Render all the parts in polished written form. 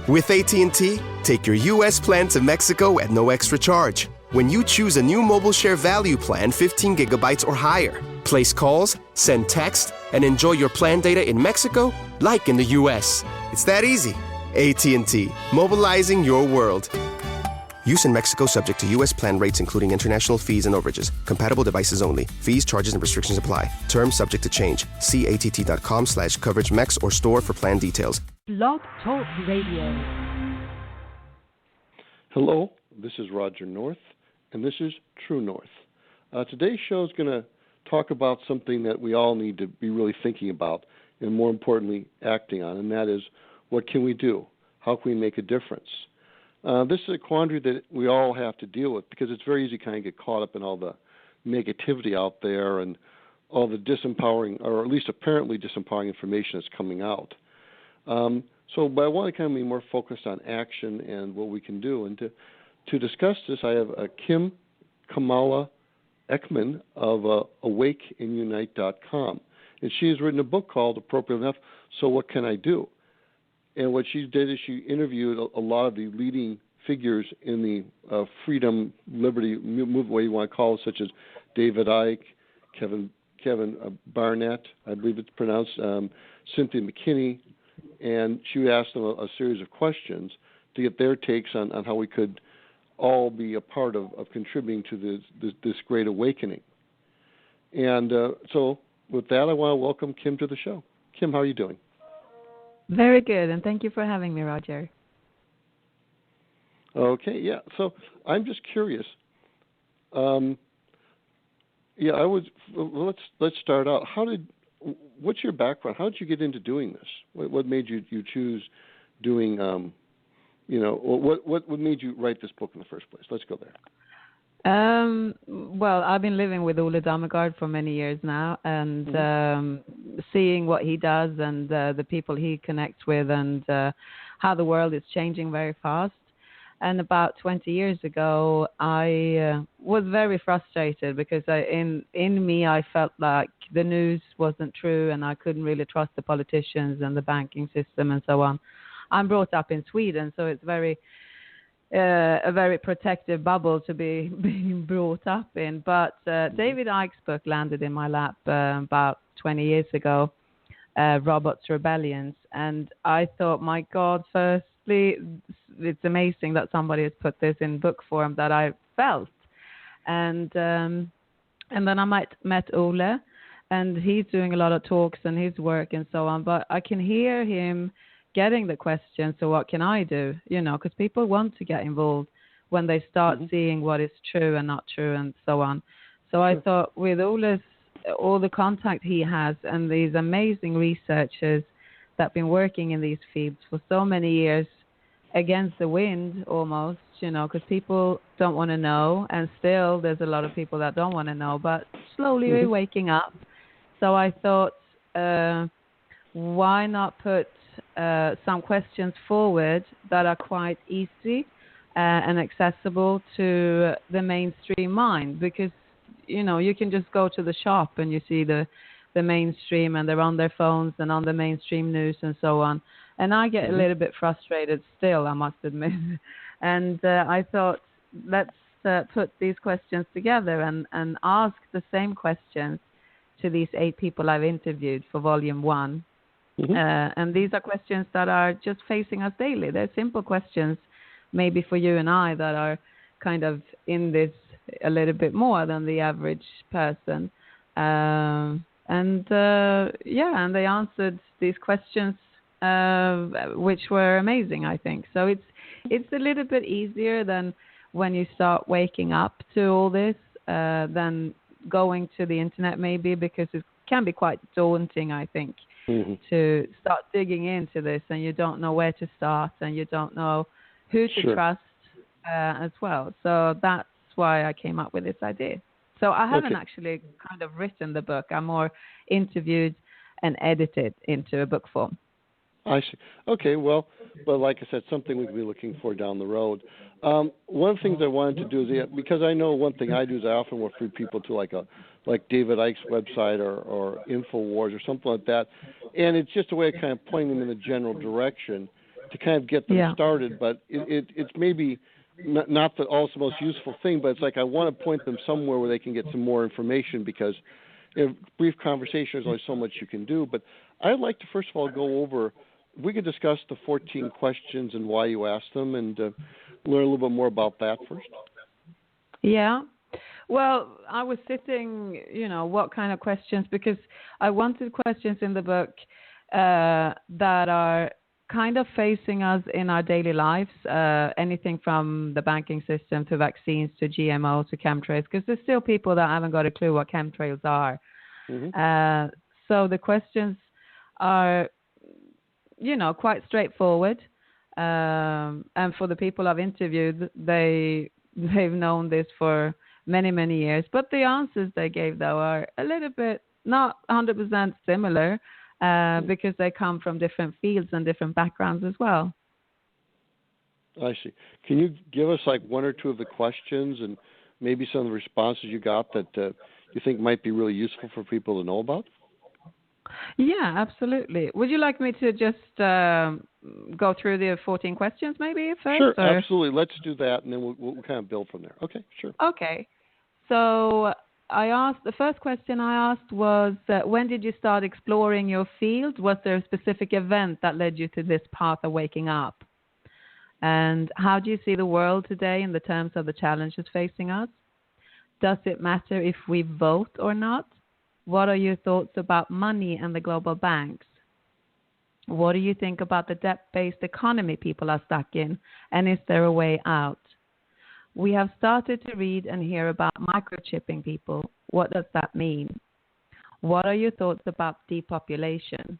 With AT&T, take your U.S. plan to Mexico at no extra charge. When you choose a new mobile share value plan 15 gigabytes or higher, place calls, send text, and enjoy your plan data in Mexico like in the U.S. It's that easy. AT&T, mobilizing your world. Use in Mexico subject to U.S. plan rates including international fees and overages. Compatible devices only. Fees, charges, and restrictions apply. Terms subject to change. See att.com/coverage mex or store for plan details. Blog Talk Radio. Hello, this is Roger North, and this is True North. Today's show is going to talk about something that we all need to be really thinking about, and more importantly, acting on, and that is, what can we do? How can we make a difference? This is a quandary that we all have to deal with because it's very easy to kind of get caught up in all the negativity out there and all the disempowering, or at least apparently disempowering information that's coming out. But I want to kind of be more focused on action and what we can do. And to discuss this, I have Kim Kamala Ekman of AwakeandUnite.com. And she has written a book called Appropriate Enough, So What Can I Do? And what she did is she interviewed a lot of the leading figures in the freedom, liberty movement, what you want to call it, such as David Icke, Kevin Barnett, I believe it's pronounced, Cynthia McKinney, and she asked them a series of questions to get their takes on how we could all be a part of contributing to this great awakening. And so with that, I want to welcome Kim to the show. Kim, how are you doing? Very good, and thank you for having me, Roger. Okay, yeah. So I'm just curious. Let's start out. What's your background? How did you get into doing this? What made you choose doing? What made you write this book in the first place? Let's go there. Well, I've been living with Ole Dammegard for many years now, and seeing what he does and the people he connects with, and how the world is changing very fast. And about 20 years ago, I was very frustrated because in me I felt like the news wasn't true, and I couldn't really trust the politicians and the banking system and so on. I'm brought up in Sweden, so it's a very protective bubble to be being brought up in. But David Icke's book landed in my lap about 20 years ago, Robots Rebellions, and I thought, my God, firstly, it's amazing that somebody has put this in book form that I felt. And then I met Ole, and he's doing a lot of talks and his work and so on, but I can hear him getting the question, so what can I do? Because people want to get involved when they start seeing what is true and not true and so on. So I thought, with all the contact he has and these amazing researchers that have been working in these fields for so many years against the wind almost, because people don't want to know, and still there's a lot of people that don't want to know, but slowly we're waking up. So I thought, why not put some questions forward that are quite easy and accessible to the mainstream mind, because you can just go to the shop and you see the mainstream, and they're on their phones and on the mainstream news and so on, and I get a little bit frustrated still, I must admit. And I thought, let's put these questions together and ask the same questions to these 8 people I've interviewed for volume 1. And these are questions that are just facing us daily. They're simple questions, maybe for you and I, that are kind of in this a little bit more than the average person. And they answered these questions, which were amazing, I think. So it's a little bit easier than when you start waking up to all this, than going to the internet, maybe, because it can be quite daunting, I think. To start digging into this, and you don't know where to start, and you don't know who to trust as well. So that's why I came up with this idea. So I haven't actually kind of written the book. I'm more interviewed and edited into a book form. I see. Okay, well, like I said, something we can be looking for down the road. One of the things I wanted to do is, because I know one thing I do is I often refer people to like David Icke's website or InfoWars or something like that, and it's just a way of kind of pointing them in a general direction. to kind of get them Yeah. started. But it's maybe not the also most useful thing, but it's like I want to point them somewhere where they can get some more information, because brief conversation, there's only so much you can do. But I'd like to first of all go over, if we could discuss the 14 questions and why you asked them, and learn a little bit more about that first. Yeah. Well, I was sitting, what kind of questions, because I wanted questions in the book that are kind of facing us in our daily lives, anything from the banking system to vaccines to GMO to chemtrails, because there's still people that haven't got a clue what chemtrails are. Mm-hmm. So the questions are, quite straightforward. And for the people I've interviewed, they've known this for many, many years. But the answers they gave, though, are a little bit not 100% similar, because they come from different fields and different backgrounds as well. I see. Can you give us like one or two of the questions and maybe some of the responses you got that you think might be really useful for people to know about? Yeah, absolutely. Would you like me to just go through the 14 questions maybe first? Sure, or? Absolutely. Let's do that, and then we'll kind of build from there. Okay, sure. Okay. So the first question I asked was, when did you start exploring your field? Was there a specific event that led you to this path of waking up? And how do you see the world today in the terms of the challenges facing us? Does it matter if we vote or not? What are your thoughts about money and the global banks? What do you think about the debt-based economy people are stuck in? And is there a way out? We have started to read and hear about microchipping people. What does that mean? What are your thoughts about depopulation?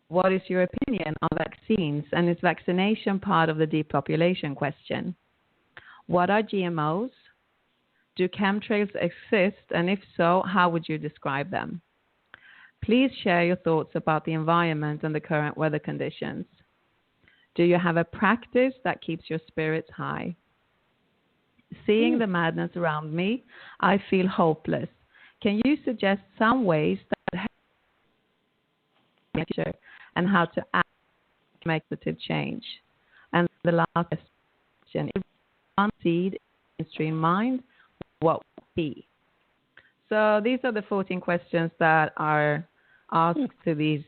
What is your opinion on vaccines, and is vaccination part of the depopulation question? What are GMOs? Do chemtrails exist, and if so, how would you describe them? Please share your thoughts about the environment and the current weather conditions. Do you have a practice that keeps your spirits high? Seeing the madness around me, I feel hopeless. Can you suggest some ways that help nature and how to act to make positive change? And the last question, if one seed in mainstream mind, what would be? So these are the 14 questions that are asked to these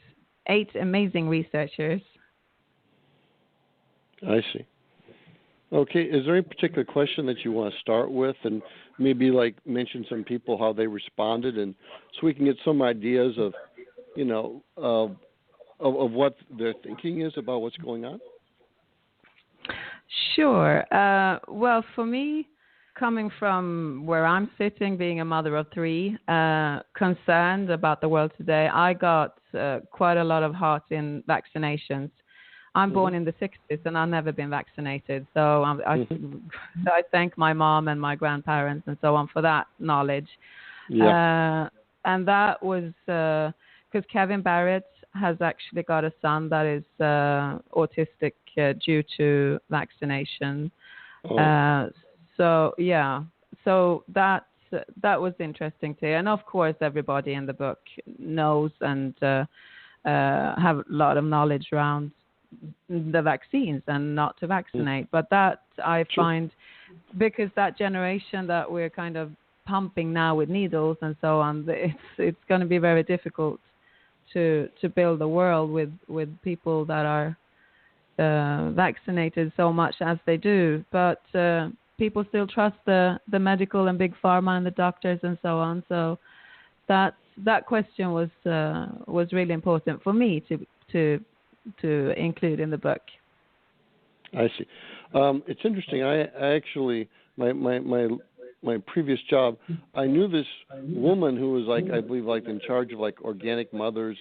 8 amazing researchers. I see. Okay, is there any particular question that you want to start with, and maybe like mention some people, how they responded, and so we can get some ideas of, of what their thinking is about what's going on? Sure. Well, for me, coming from where I'm sitting, being a mother of 3, concerned about the world today, I got quite a lot of heart in vaccinations. I'm born in the 60s, and I've never been vaccinated. So I thank my mom and my grandparents and so on for that knowledge. Yeah. And that was because Kevin Barrett has actually got a son that is autistic due to vaccination. So that was interesting too. And of course, everybody in the book knows and have a lot of knowledge around the vaccines and not to vaccinate. But that I find, because that generation that we're kind of pumping now with needles and so on, it's going to be very difficult to build a world with people that are vaccinated so much as they do. But people still trust the medical and big pharma and the doctors and so on. So that question was really important for me to include in the book. I see. It's interesting. I actually my previous job, I knew this woman who was like, I believe, like in charge of like organic mothers,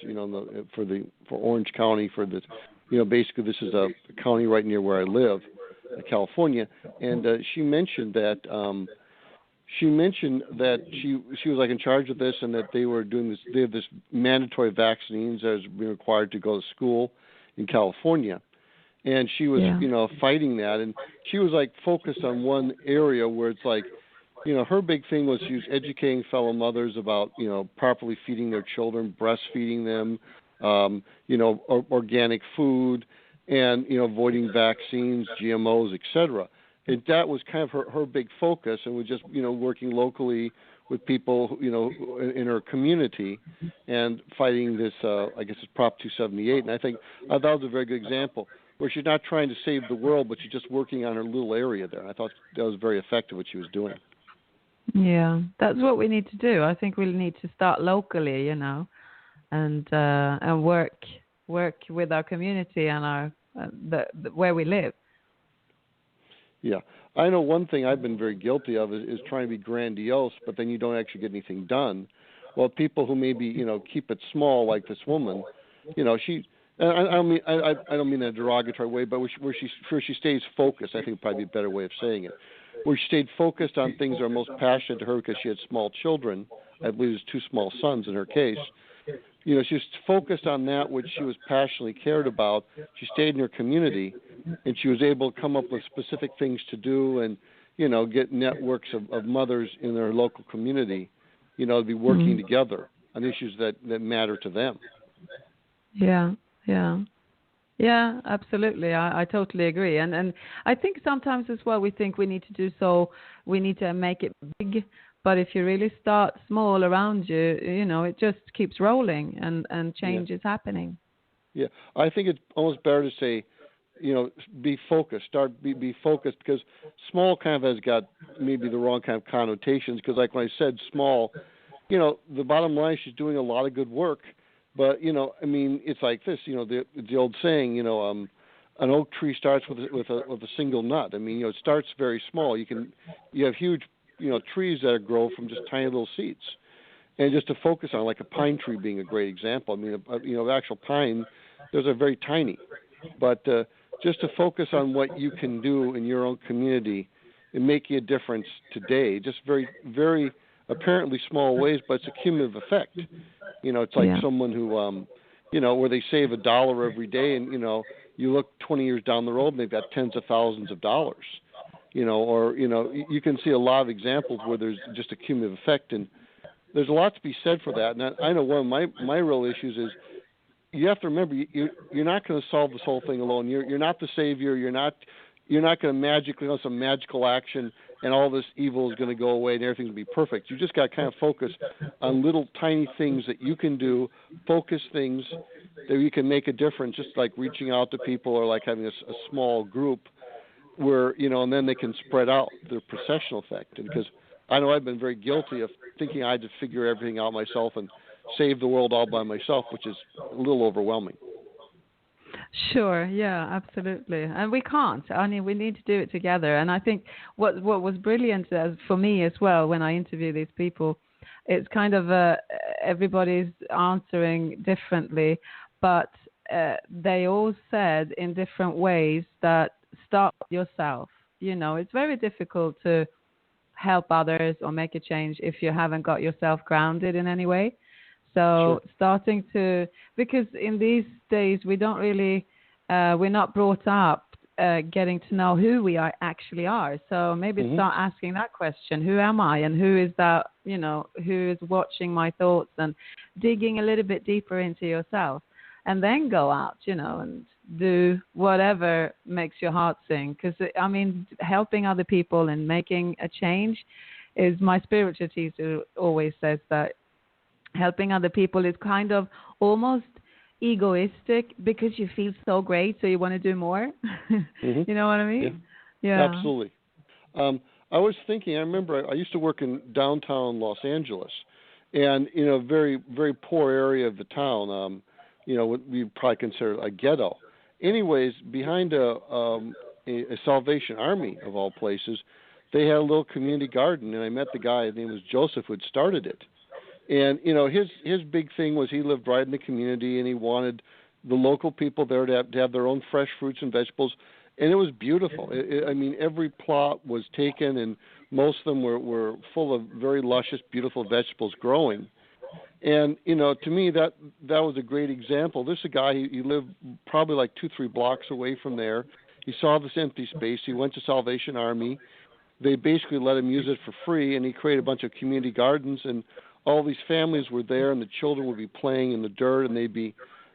for Orange County, for this, basically this is a county right near where I live, California, and she mentioned that she was like in charge of this, and that they were doing this. They have this mandatory vaccines that was being required to go to school in California, and she was fighting that, and she was like focused on one area where it's like, her big thing was she was educating fellow mothers about properly feeding their children, breastfeeding them, organic food, and avoiding vaccines, GMOs, etc. And that was kind of her big focus, and was just working locally with people in her community and fighting this I guess it's Prop 278. And I thought that was a very good example where she's not trying to save the world, but she's just working on her little area there. I thought that was very effective what she was doing. Yeah, that's what we need to do. I think we need to start locally, and work with our community and our the where we live. Yeah, I know one thing I've been very guilty of is trying to be grandiose, but then you don't actually get anything done. Well, people who maybe keep it small, like this woman, she. I don't mean that in a derogatory way, but where she stays focused. I think would probably be a better way of saying it. Where she stayed focused on things that are most passionate to her because she had small children. I believe it was 2 small sons in her case. She was focused on that which she was passionately cared about. She stayed in her community, and she was able to come up with specific things to do and, get networks of mothers in their local community, to be working together on issues that matter to them. Yeah, absolutely. I totally agree. And I think sometimes as well we think we need to make it big. But if you really start small around you, it just keeps rolling and change is happening. Yeah, I think it's almost better to say, be focused. Be focused, because small kind of has got maybe the wrong kind of connotations. Because like when I said small, the bottom line is she's doing a lot of good work. But it's like this. The old saying, an oak tree starts with a single nut. It starts very small. You have huge trees that grow from just tiny little seeds, and just to focus on, like a pine tree being a great example. The actual pine, those are very tiny, but just to focus on what you can do in your own community and making a difference today, just very, very apparently small ways, but it's a cumulative effect. It's like someone who, where they save $1 every day, and you look 20 years down the road and they've got tens of thousands of dollars. You can see a lot of examples where there's just a cumulative effect, and there's a lot to be said for that. And I know one of my real issues is you have to remember you're not going to solve this whole thing alone. You're not the savior. You're not going to magically do some magical action and all this evil is going to go away and everything's going to be perfect. You just got to kind of focus on little tiny things that you can do, focus things that you can make a difference, just like reaching out to people or like having a small group where, and then they can spread out their processional effect. And because I know I've been very guilty of thinking I had to figure everything out myself and save the world all by myself, which is a little overwhelming. Sure, yeah, absolutely. And we can't. We need to do it together. And I think what was brilliant for me as well when I interview these people, it's kind of everybody's answering differently, but they all said in different ways that start yourself. It's very difficult to help others or make a change if you haven't got yourself grounded in any way. So starting to, because in these days we don't really, we're not brought up getting to know who we actually are. So maybe start asking that question: who am I, and who is that? Who is watching my thoughts, and digging a little bit deeper into yourself, and then go out, and do whatever makes your heart sing. Because helping other people and making a change is, my spiritual teacher always says that helping other people is kind of almost egoistic because you feel so great, so you want to do more. You know what I mean? Yeah. Absolutely. I was thinking, I remember I used to work in downtown Los Angeles, and a very, very poor area of the town, what we probably consider a ghetto. Anyways, behind a Salvation Army, of all places, they had a little community garden, and I met the guy, his name was Joseph, who had started it. And, his big thing was he lived right in the community, and he wanted the local people there to have their own fresh fruits and vegetables. And it was beautiful. Every plot was taken, and most of them were full of very luscious, beautiful vegetables growing. And, to me, that was a great example. This is a guy, he lived probably like 2-3 blocks away from there. He saw this empty space. He went to Salvation Army. They basically let him use it for free, and he created a bunch of community gardens, and all these families were there, and the children would be playing in the dirt, and they'd be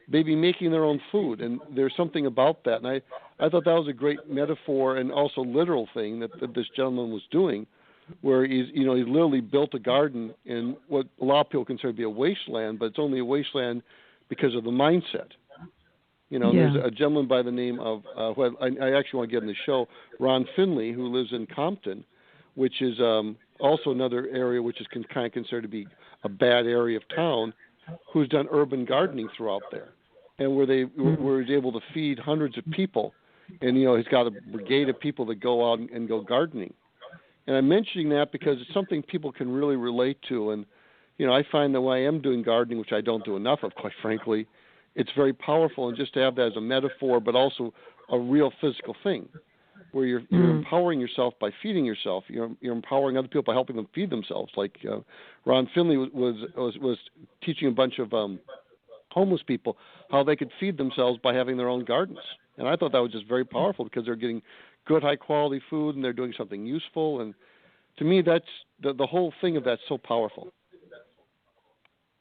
maybe making their own food. And there's something about that. And I thought that was a great metaphor and also literal thing that this gentleman was doing, where he's literally built a garden in what a lot of people consider to be a wasteland, but it's only a wasteland because of the mindset. There's a gentleman by the name of, who I actually want to get in the show, Ron Finley, who lives in Compton, which is also another area which is kind of considered to be a bad area of town, who's done urban gardening throughout there, and where he's able to feed hundreds of people, and he's got a brigade of people that go out and go gardening. And I'm mentioning that because it's something people can really relate to, and I find that when I am doing gardening, which I don't do enough of, quite frankly, it's very powerful, and just to have that as a metaphor, but also a real physical thing, where you're empowering yourself by feeding yourself. You're empowering other people by helping them feed themselves. Like Ron Finley was teaching a bunch of homeless people how they could feed themselves by having their own gardens. And I thought that was just very powerful because they're getting good, high-quality food, and they're doing something useful. And to me, that's the whole thing of that's so powerful.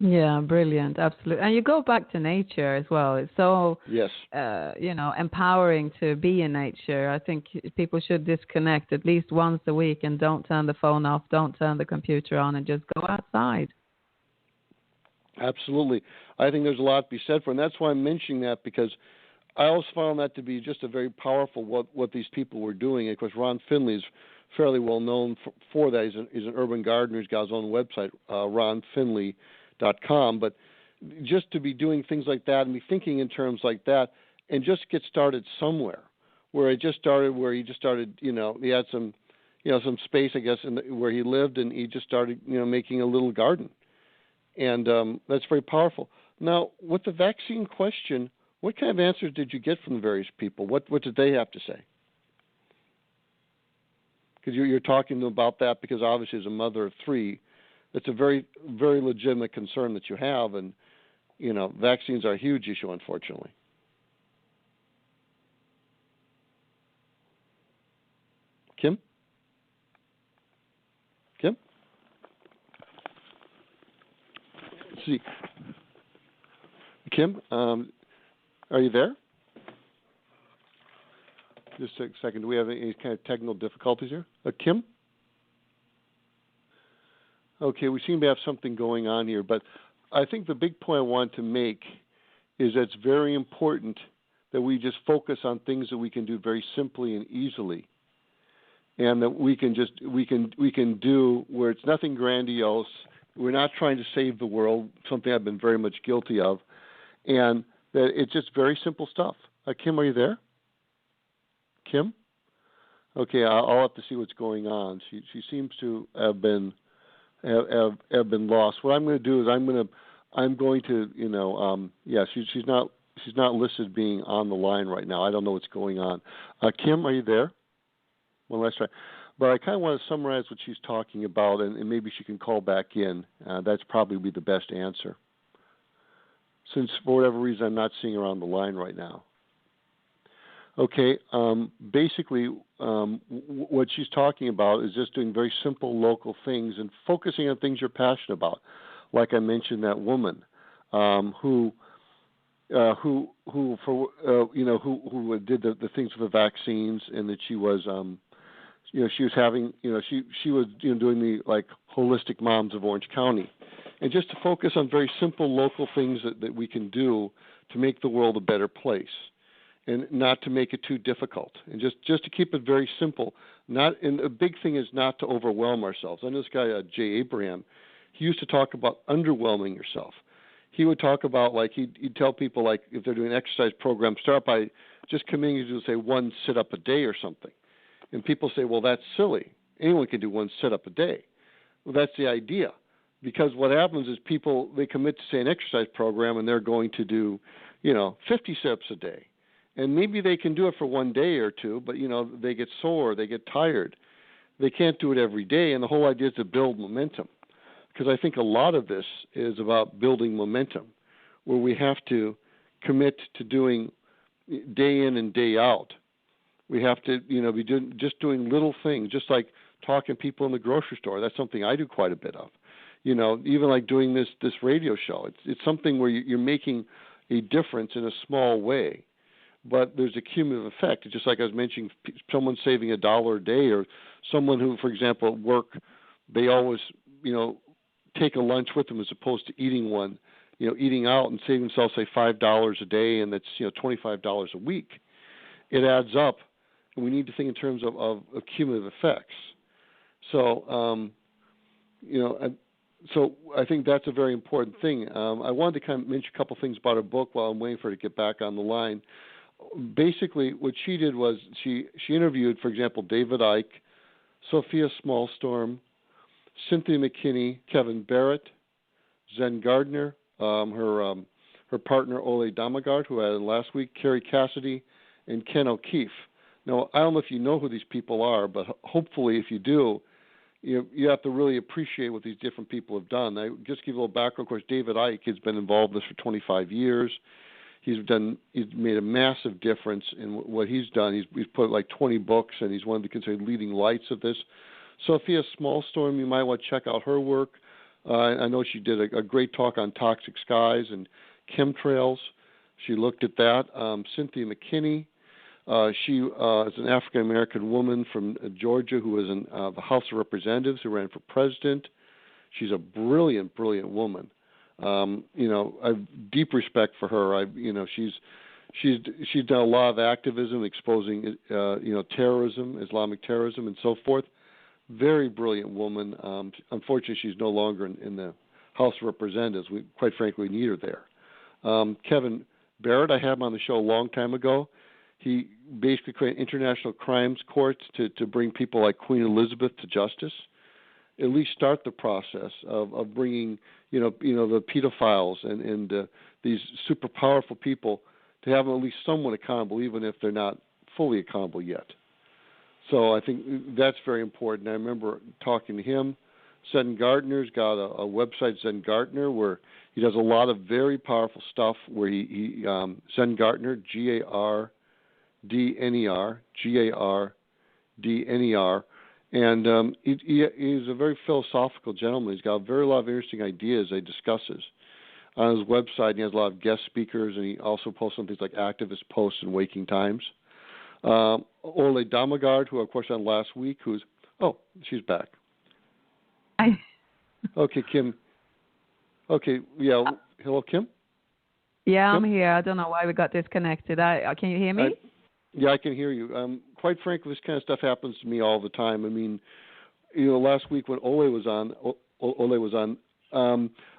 Yeah, brilliant, absolutely. And you go back to nature as well. It's so, yes, empowering to be in nature. I think people should disconnect at least once a week and don't turn the phone off, don't turn the computer on, and just go outside. Absolutely. I think there's a lot to be said for it, and that's why I'm mentioning that, because I also found that to be just a very powerful what these people were doing. And of course, Ron Finley is fairly well known for that. He's an urban gardener. He's got his own website, ronfinley.com. But just to be doing things like that and be thinking in terms like that and just get started somewhere, where he just started, he had some space, I guess, where he lived, and he just started, making a little garden. And that's very powerful. Now, with the vaccine question, what kind of answers did you get from the various people? What did they have to say? Because you're talking to them about that, because obviously as a mother of three, it's a very, very legitimate concern that you have, and vaccines are a huge issue, unfortunately. Kim? Let's see. Kim, are you there? Just a second. Do we have any kind of technical difficulties here? Kim? Okay, we seem to have something going on here, but I think the big point I want to make is that it's very important that we just focus on things that we can do very simply and easily, and that we can do where it's nothing grandiose. We're not trying to save the world, something I've been very much guilty of, and that it's just very simple stuff. Kim, are you there? Kim? Okay, I'll have to see what's going on. She seems to have been lost. What I'm going to do is she's not listed being on the line right now. I don't know what's going on. Kim, are you there? Well, let's try. But I kind of want to summarize what she's talking about, and maybe she can call back in. That's probably be the best answer, since for whatever reason I'm not seeing her on the line right now. Okay, basically what she's talking about is just doing very simple local things and focusing on things you're passionate about. Like I mentioned, that woman who did the things with the vaccines, and that she was she was having she was doing the Holistic Moms of Orange County, and just to focus on very simple local things that we can do to make the world a better place. And not to make it too difficult, and just to keep it very simple. And a big thing is not to overwhelm ourselves. I know this guy, Jay Abraham, he used to talk about underwhelming yourself. He would talk about, he'd tell people, if they're doing an exercise program, start by just committing to say one sit-up a day or something. And people say, well, that's silly. Anyone can do one sit-up a day. Well, that's the idea. Because what happens is people, they commit to, say, an exercise program, and they're going to do, 50 sit-ups a day. And maybe they can do it for one day or two, but, they get sore, they get tired. They can't do it every day, and the whole idea is to build momentum. Because I think a lot of this is about building momentum, where we have to commit to doing day in and day out. We have to, be doing little things, just like talking to people in the grocery store. That's something I do quite a bit of. Even like doing this radio show. It's something where you're making a difference in a small way, but there's a cumulative effect. It's just like I was mentioning, someone saving $1 a day, or someone who, for example, at work, they always, take a lunch with them as opposed to eating one, eating out and saving themselves, say, $5 a day, and that's, $25 a week. It adds up, and we need to think in terms of cumulative effects. So, so I think that's a very important thing. I wanted to kind of mention a couple things about her book while I'm waiting for her to get back on the line. Basically, what she did was she interviewed, for example, David Icke, Sophia Smallstorm, Cynthia McKinney, Kevin Barrett, Zen Gardner, her partner Ole Dammegard, who I had last week, Carrie Cassidy, and Ken O'Keefe. Now, I don't know if you know who these people are, but hopefully, if you do, you have to really appreciate what these different people have done. I just give you a little background. Of course, David Icke has been involved in this for 25 years. He's made a massive difference in what he's done. He's put like 20 books, and he's one of the considered leading lights of this. Sophia Smallstorm, you might want to check out her work. I know she did a great talk on toxic skies and chemtrails. She looked at that. Cynthia McKinney, she is an African-American woman from Georgia who was in the House of Representatives, who ran for president. She's a brilliant, brilliant woman. I have deep respect for her. She's done a lot of activism exposing, terrorism, Islamic terrorism, and so forth. Very brilliant woman. Unfortunately, she's no longer in the House of Representatives. We, quite frankly, need her there. Kevin Barrett, I had him on the show a long time ago. He basically created international crimes courts to bring people like Queen Elizabeth to justice. At least start the process of bringing, the pedophiles and these super powerful people, to have them at least somewhat accountable, even if they're not fully accountable yet. So I think that's very important. I remember talking to him. Zen Gardner's got a website, Zen Gardner, where he does a lot of very powerful stuff. Where he Zen Gardner, Gardner, Gardner. And he's a very philosophical gentleman. He's got a very lot of interesting ideas that he discusses. On his website, he has a lot of guest speakers, and he also posts on things like activist posts and Waking Times. Ole Dammegard, who, of course, on last week, she's back. Hi. Okay, Kim. Okay, yeah. Hello, Kim? Yeah, Kim? I'm here. I don't know why we got disconnected. Can you hear me? Yeah, I can hear you. Quite frankly, this kind of stuff happens to me all the time. I mean, last week when Ole was on,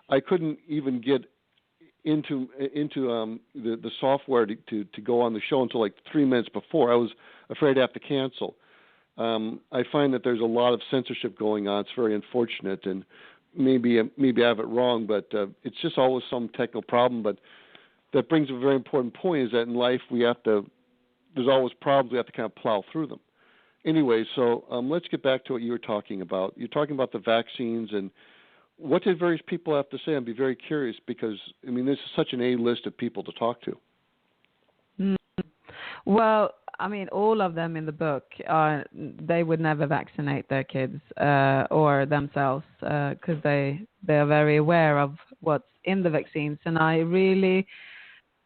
I couldn't even get into the software to go on the show until like 3 minutes before. I was afraid to have to cancel. I find that there's a lot of censorship going on. It's very unfortunate, and maybe I have it wrong, but it's just always some technical problem. But that brings a very important point: is that in life there's always problems. We have to kind of plow through them. Anyway, so let's get back to what you were talking about. You're talking about the vaccines, and what did various people have to say? I'd be very curious because, this is such an A-list of people to talk to. Well, all of them in the book, they would never vaccinate their kids or themselves because they are very aware of what's in the vaccines. And I really,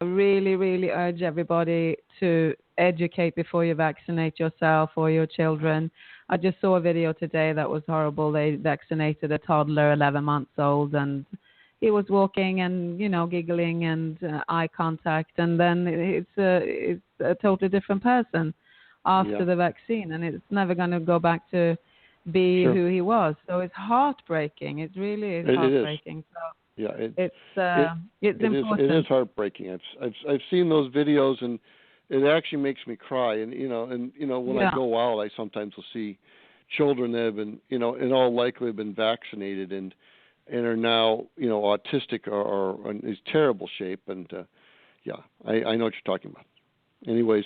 really, really urge everybody to educate before you vaccinate yourself or your children. I just saw a video today that was horrible. They vaccinated a toddler, 11 months old, and he was walking and, giggling and eye contact. And then it's a totally different person after the vaccine, and it's never going to go back to be who he was. So it's heartbreaking. It really is heartbreaking. So yeah, it's important. It is heartbreaking. I've seen those videos, and it actually makes me cry. And when I go out, I sometimes will see children that have been, in all likelihood, been vaccinated and are now, autistic or in this terrible shape. And I know what you're talking about. Anyways,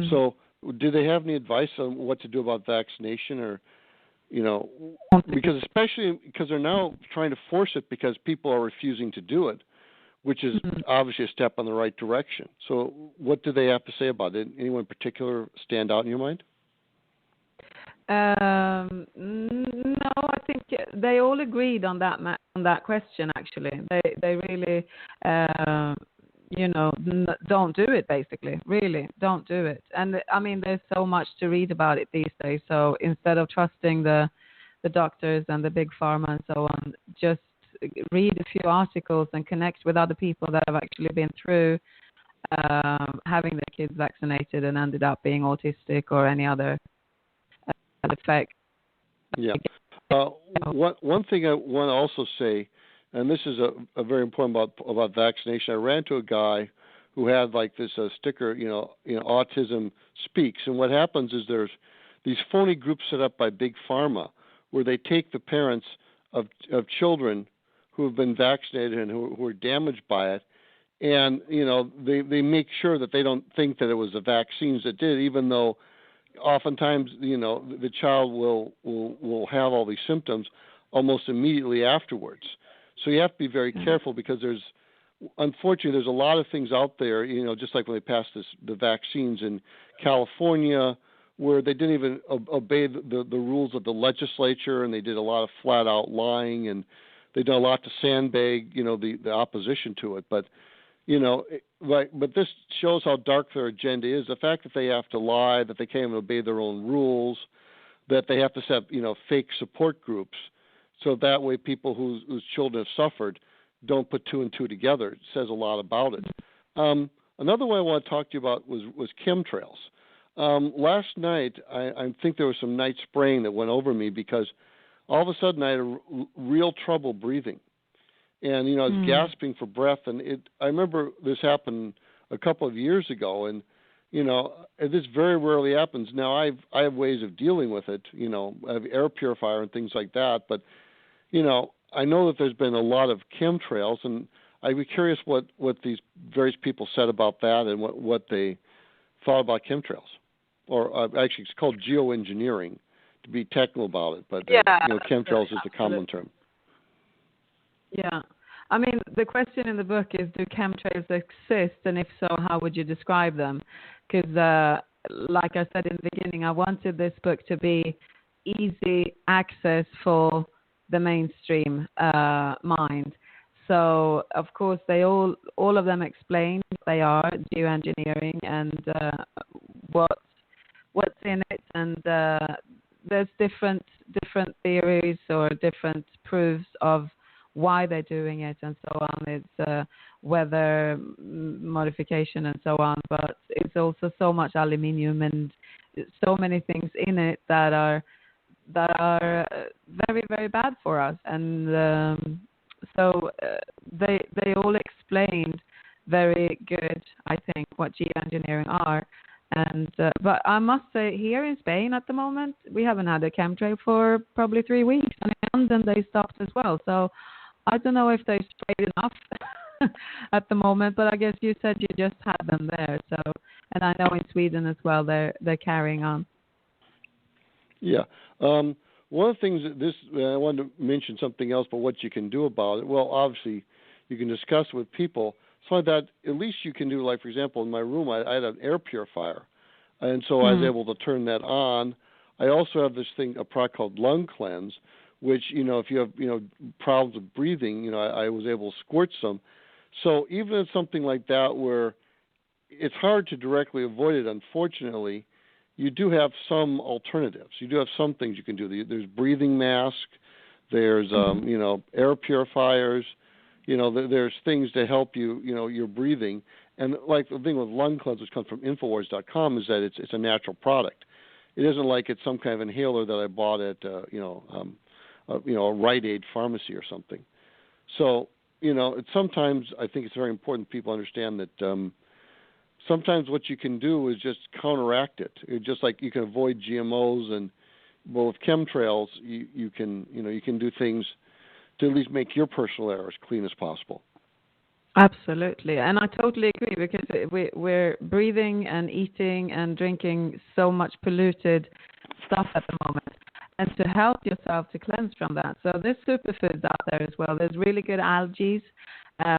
so do they have any advice on what to do about vaccination, or because they're now trying to force it because people are refusing to do it, which is obviously a step in the right direction. So what do they have to say about it? Anyone in particular stand out in your mind? No, I think they all agreed on that question. Actually, they really, don't do it, basically. Really, don't do it. And I mean, there's so much to read about it these days. So instead of trusting the doctors and the big pharma and so on, just read a few articles and connect with other people that have actually been through having their kids vaccinated and ended up being autistic or any other effect. Yeah. One thing I want to also say, and this is a very important about vaccination. I ran to a guy who had like this sticker, Autism Speaks, and what happens is there's these phony groups set up by big pharma where they take the parents of children who have been vaccinated and who are damaged by it, and they make sure that they don't think that it was the vaccines that did, even though oftentimes the child will have all these symptoms almost immediately afterwards. So you have to be very careful, because unfortunately there's a lot of things out there, just like when they passed the vaccines in California, where they didn't even obey the rules of the legislature, and they did a lot of flat out lying, and they did a lot to sandbag the opposition to it. But but this shows how dark their agenda is. The fact that they have to lie, that they can't even obey their own rules, that they have to set fake support groups, so that way people whose children have suffered don't put two and two together. It says a lot about it. Another one I want to talk to you about was chemtrails. Last night, I think there was some night spraying that went over me, because all of a sudden I had real trouble breathing. And, I was gasping for breath. And I remember this happened a couple of years ago. And, this very rarely happens. Now, I have ways of dealing with it. I have air purifier and things like that. But, I know that there's been a lot of chemtrails. And I'd be curious what these various people said about that and what they thought about chemtrails. Or actually, it's called geoengineering, to be technical about it. But, chemtrails is the common term. Yeah. I mean, the question in the book is, do chemtrails exist? And if so, how would you describe them? Because, like I said in the beginning, I wanted this book to be easy access for the mainstream mind. So, of course, they all of them explain what they are, geoengineering, and what's in it. And there's different theories or different proofs of why they're doing it and so on. It's weather modification and so on, but it's also so much aluminium and so many things in it that are very, very bad for us. And so they all explained very good, I think, what geoengineering are. And but I must say, here in Spain at the moment, we haven't had a chemtrail for probably 3 weeks, and in London they stopped as well. So I don't know if they sprayed enough at the moment, but I guess you said you just had them there. So, and I know in Sweden as well, they're carrying on. Yeah. One of the things I wanted to mention something else, but what you can do about it. Well, obviously, you can discuss with people. So that at least you can do, like, for example, in my room, I had an air purifier, and so I was able to turn that on. I also have this thing, a product called Lung Cleanse, which, if you have, problems with breathing, I was able to squirt some. So even in something like that where it's hard to directly avoid it, unfortunately, you do have some alternatives. You do have some things you can do. There's breathing masks. There's, air purifiers. There's things to help you, your breathing. And like the thing with Lung Cleanse, which comes from Infowars.com, is that it's a natural product. It isn't like it's some kind of inhaler that I bought at, a Rite Aid pharmacy or something. So, sometimes I think it's very important people understand that sometimes what you can do is just counteract it. It's just like you can avoid GMOs, and with chemtrails, you can do things to at least make your personal air as clean as possible. Absolutely, and I totally agree, because we're breathing and eating and drinking so much polluted stuff at the moment, and to help yourself to cleanse from that. So there's superfoods out there as well. There's really good algae.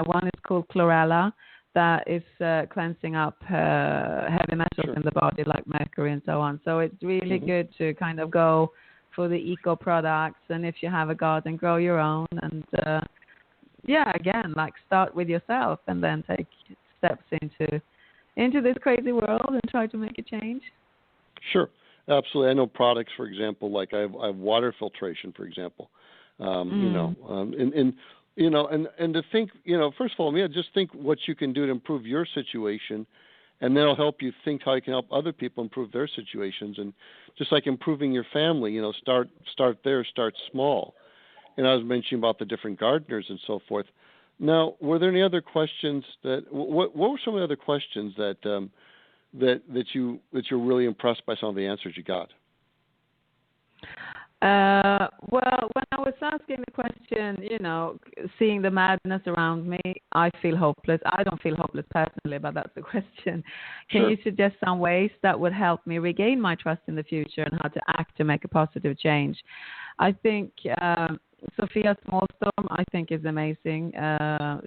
One is called chlorella, that is cleansing up heavy metals in the body, like mercury and so on. So it's really good to kind of go for the eco products, and if you have a garden, grow your own. And again, like, start with yourself and then take steps into this crazy world and try to make a change. Sure, absolutely. I know products, for example, like I have water filtration, for example. And to think, first of all, just think what you can do to improve your situation, and that'll help you think how you can help other people improve their situations. And just like improving your family, start there, start small. And I was mentioning about the different gardeners and so forth. Now, were there any other questions what were some of the other questions that you're really impressed by some of the answers you got? Well, when I was asking the question, seeing the madness around me, I feel hopeless. I don't feel hopeless personally, but that's the question. Can Sure. you suggest some ways that would help me regain my trust in the future and how to act to make a positive change? I think Sophia Smallstorm, I think, is amazing.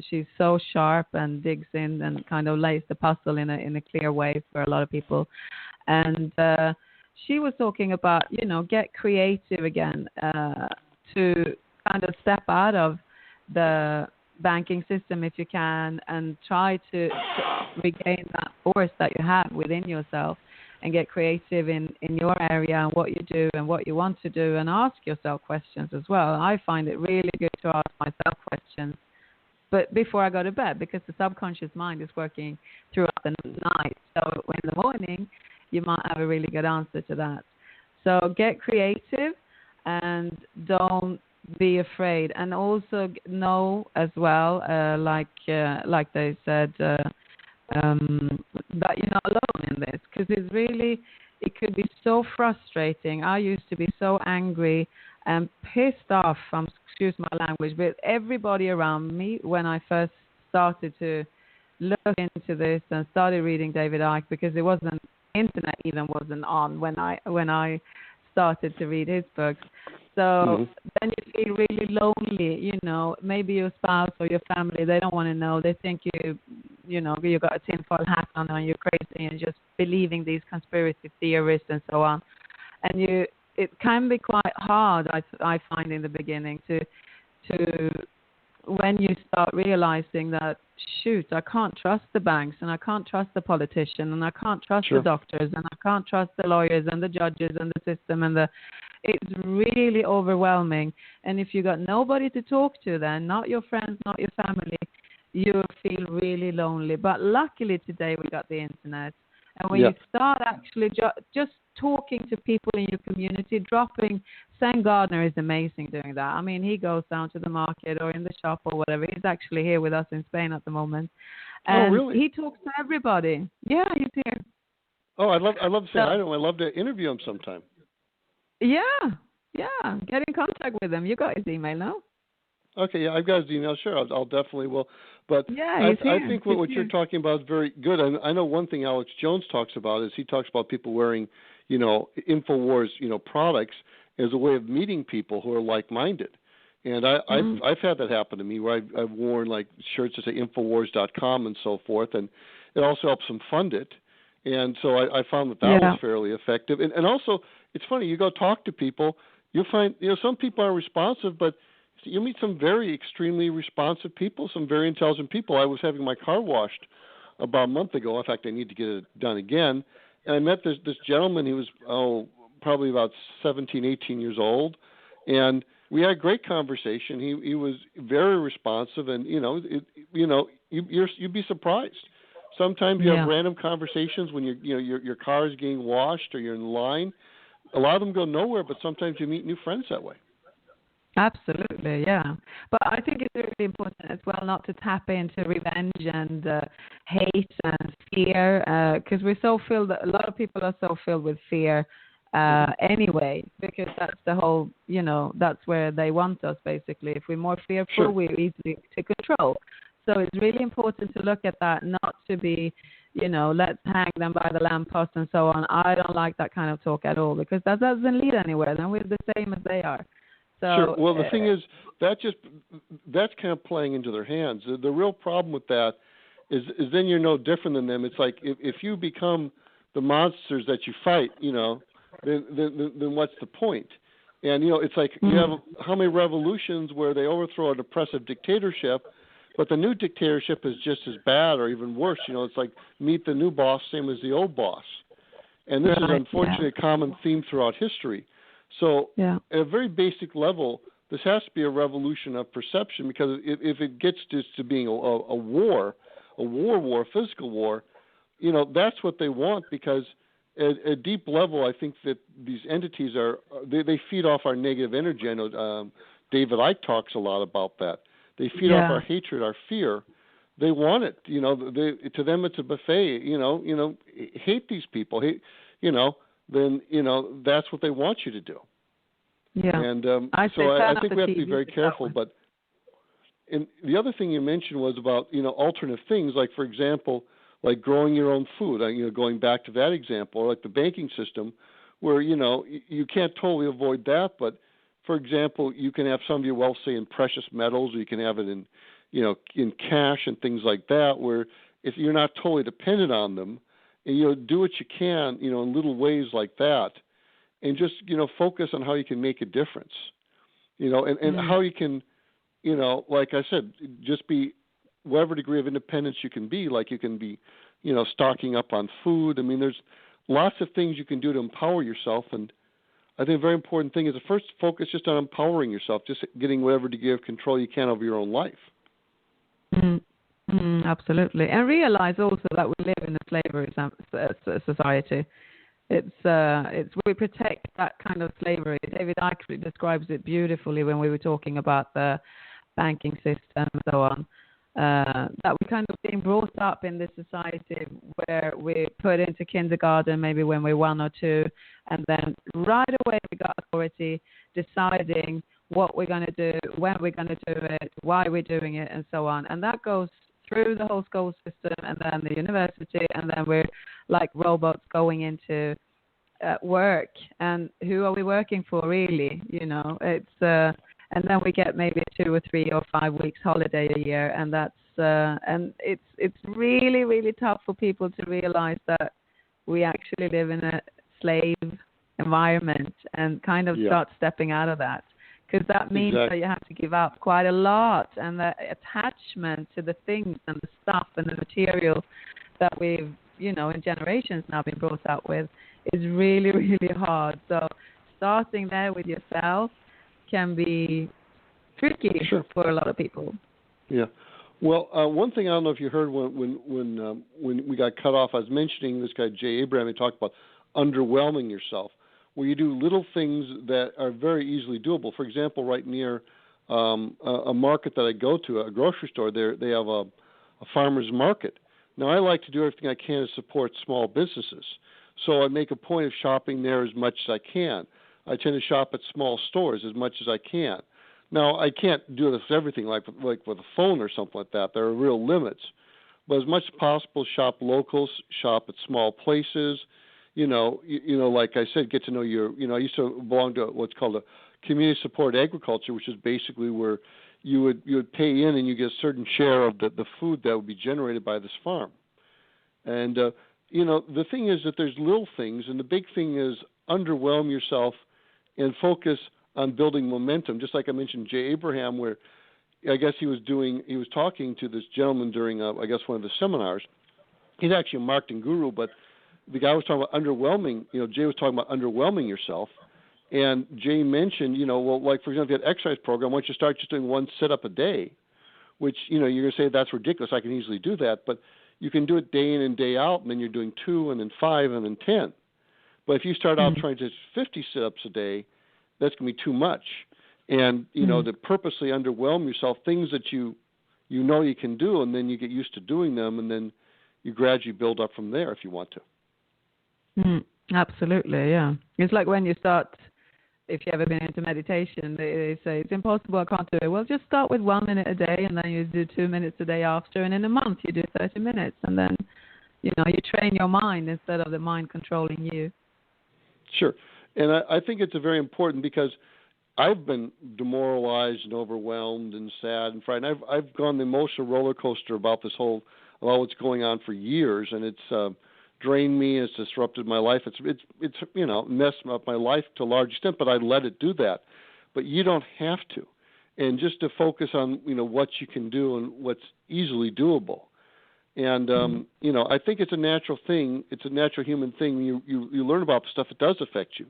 She's so sharp and digs in and kind of lays the puzzle in a clear way for a lot of people. And she was talking about, get creative again, to kind of step out of the banking system if you can, and try to regain that force that you have within yourself, and get creative in your area and what you do and what you want to do, and ask yourself questions as well. I find it really good to ask myself questions, but before I go to bed, because the subconscious mind is working throughout the night. So in the morning, you might have a really good answer to that. So get creative and don't be afraid. And also know as well, like they said, that you're not alone in this. Because it could be so frustrating. I used to be so angry and pissed off, excuse my language, with everybody around me when I first started to look into this and started reading David Icke, because it wasn't internet even wasn't on when I started to read his books. So then you feel really lonely, maybe your spouse or your family, they don't want to know. They think you got a tinfoil hat on and you're crazy and just believing these conspiracy theories and so on. And it can be quite hard, I find, in the beginning to when you start realizing that, shoot, I can't trust the banks, and I can't trust the politician, and I can't trust Sure. the doctors, and I can't trust the lawyers and the judges and the system, it's really overwhelming. And if you got nobody to talk to, then not your friends, not your family, you feel really lonely. But luckily today we got the internet, and when you start actually just talking to people in your community, Sam Gardner is amazing doing that. I mean, he goes down to the market or in the shop or whatever. He's actually here with us in Spain at the moment. And really? he talks to everybody. Yeah, he's here. Oh, I'd love to say hi to him. I'd love to interview him sometime. Yeah. Get in contact with him. You got his email now? Okay, yeah, I've got his email. Sure, I'll definitely will. But yeah, I think what you're talking about is very good. I know one thing Alex Jones talks about is he talks about people wearing, InfoWars, products as a way of meeting people who are like-minded. And I've had that happen to me, where I've worn like shirts that say Infowars.com and so forth, and it also helps them fund it. And so I found that was fairly effective. And also, it's funny, you go talk to people, you'll find, some people are responsive, but you meet some very extremely responsive people, some very intelligent people. I was having my car washed about a month ago. In fact, I need to get it done again. And I met this gentleman. He was, probably about 17, 18 years old. And we had a great conversation. He was very responsive, and, you'd be surprised. Sometimes you have random conversations when your car is getting washed or you're in line. A lot of them go nowhere, but sometimes you meet new friends that way. Absolutely, yeah. But I think it's really important as well not to tap into revenge and hate and fear, because we're so filled. A lot of people are so filled with fear anyway, because that's the whole. That's where they want us basically. If we're more fearful, we're easy to control. So it's really important to look at that, not to be, let's hang them by the lamppost and so on. I don't like that kind of talk at all, because that doesn't lead anywhere. Then we're the same as they are. So, sure. Well, the thing is, that's kind of playing into their hands. The real problem with that is then you're no different than them. It's like if you become the monsters that you fight, then what's the point? And it's like you have how many revolutions where they overthrow an oppressive dictatorship, But the new dictatorship is just as bad or even worse. It's like meet the new boss, same as the old boss. And this is unfortunately a common theme throughout history. So at a very basic level, this has to be a revolution of perception, because if it gets just to being a war, a physical war, that's what they want, because at a deep level, I think that these entities they feed off our negative energy. I know David Icke talks a lot about that. They feed off our hatred, our fear. They want it. To them it's a buffet. Hate these people. Then that's what they want you to do. Yeah. And I think we have to be very careful. But the other thing you mentioned was about alternative things, like, for example, like growing your own food. Going back to that example, or like the banking system, where you can't totally avoid that, but for example, you can have some of your wealth, say, in precious metals, or you can have it in in cash and things like that, where if you're not totally dependent on them, and do what you can, in little ways like that, and just focus on how you can make a difference, and how you can, like I said, just be whatever degree of independence you can be. Like you can be, stocking up on food. I mean, there's lots of things you can do to empower yourself, and I think a very important thing is to first focus just on empowering yourself, just getting whatever degree of control you can over your own life. Absolutely, and realize also that we live in a slavery society. It's we protect that kind of slavery. David Icke describes it beautifully when we were talking about the banking system and so on. That we kind of being brought up in this society where we put into kindergarten maybe when we're 1 or 2, and then right away we got authority deciding what we're going to do, when we're going to do it, why we're doing it, and so on. And that goes through the whole school system and then the university, and then we're like robots going into work. And who are we working for, really? It's and then we get maybe 2 or 3 or 5 weeks holiday a year, and that's and it's really, really tough for people to realize that we actually live in a slave environment and kind of start stepping out of that, because that means that you have to give up quite a lot, and the attachment to the things and the stuff and the material that we've in generations now been brought up with is really, really hard. So starting there with yourself can be tricky for a lot of people. Yeah. Well, one thing I don't know if you heard when we got cut off, I was mentioning this guy Jay Abraham. He talked about underwhelming yourself, where you do little things that are very easily doable. For example, right near a market that I go to, a grocery store, they have a farmer's market. Now, I like to do everything I can to support small businesses, so I make a point of shopping there as much as I can. I tend to shop at small stores as much as I can. Now, I can't do this with everything, like with a phone or something like that. There are real limits. But as much as possible, shop locals, shop at small places. Like I said, get to know your. I used to belong to what's called a community support agriculture, which is basically where you would pay in and you get a certain share of the food that would be generated by this farm. And the thing is that there's little things, and the big thing is underwhelm yourself and focus on building momentum. Just like I mentioned Jay Abraham, where I guess he was talking to this gentleman during, one of the seminars. He's actually a marketing guru, but the guy was talking about underwhelming. Jay was talking about underwhelming yourself. And Jay mentioned, like, for example, if you had an exercise program, once you start just doing 1 sit-up a day, which, you're going to say that's ridiculous. I can easily do that. But you can do it day in and day out, and then you're doing 2 and then 5 and then 10. But if you start out trying to do 50 sit-ups a day, that's going to be too much. And, to purposely underwhelm yourself, things that you can do, and then you get used to doing them, and then you gradually build up from there if you want to. Absolutely, yeah. It's like when you start, if you've ever been into meditation, they say, it's impossible, I can't do it. Well, just start with 1 minute a day, and then you do 2 minutes a day after, and in a month you do 30 minutes, and then, you train your mind instead of the mind controlling you. Sure. And I think it's very important, because I've been demoralized and overwhelmed and sad and frightened. I've gone the emotional roller coaster about what's going on for years, and it's drained me. It's disrupted my life. It's messed up my life to a large extent, but I let it do that. But you don't have to. and just to focus on, what you can do and what's easily doable. And, I think it's a natural thing. It's a natural human thing. You learn about the stuff that does affect you.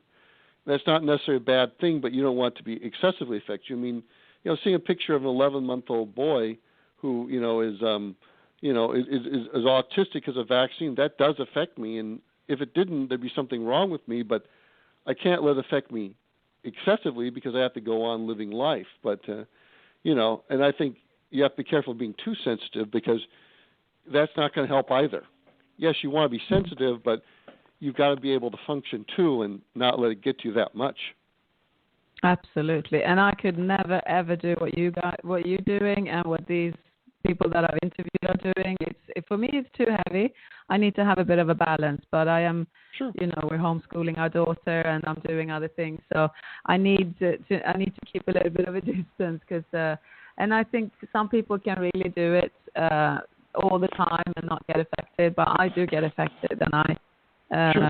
That's not necessarily a bad thing, but you don't want it to be excessively affect you. I mean, seeing a picture of an 11-month-old boy who, is autistic because of vaccine, that does affect me. And if it didn't, there'd be something wrong with me, but I can't let it affect me excessively because I have to go on living life. But, and I think you have to be careful of being too sensitive because that's not going to help either. Yes, you want to be sensitive, but you've got to be able to function too and not let it get to you that much. Absolutely. And I could never, ever do what you're doing and what these people that I've interviewed are doing. For me, it's too heavy. I need to have a bit of a balance, but I am, sure. We're homeschooling our daughter and I'm doing other things. So I need to keep a little bit of a distance because, and I think some people can really do it all the time and not get affected, but I do get affected and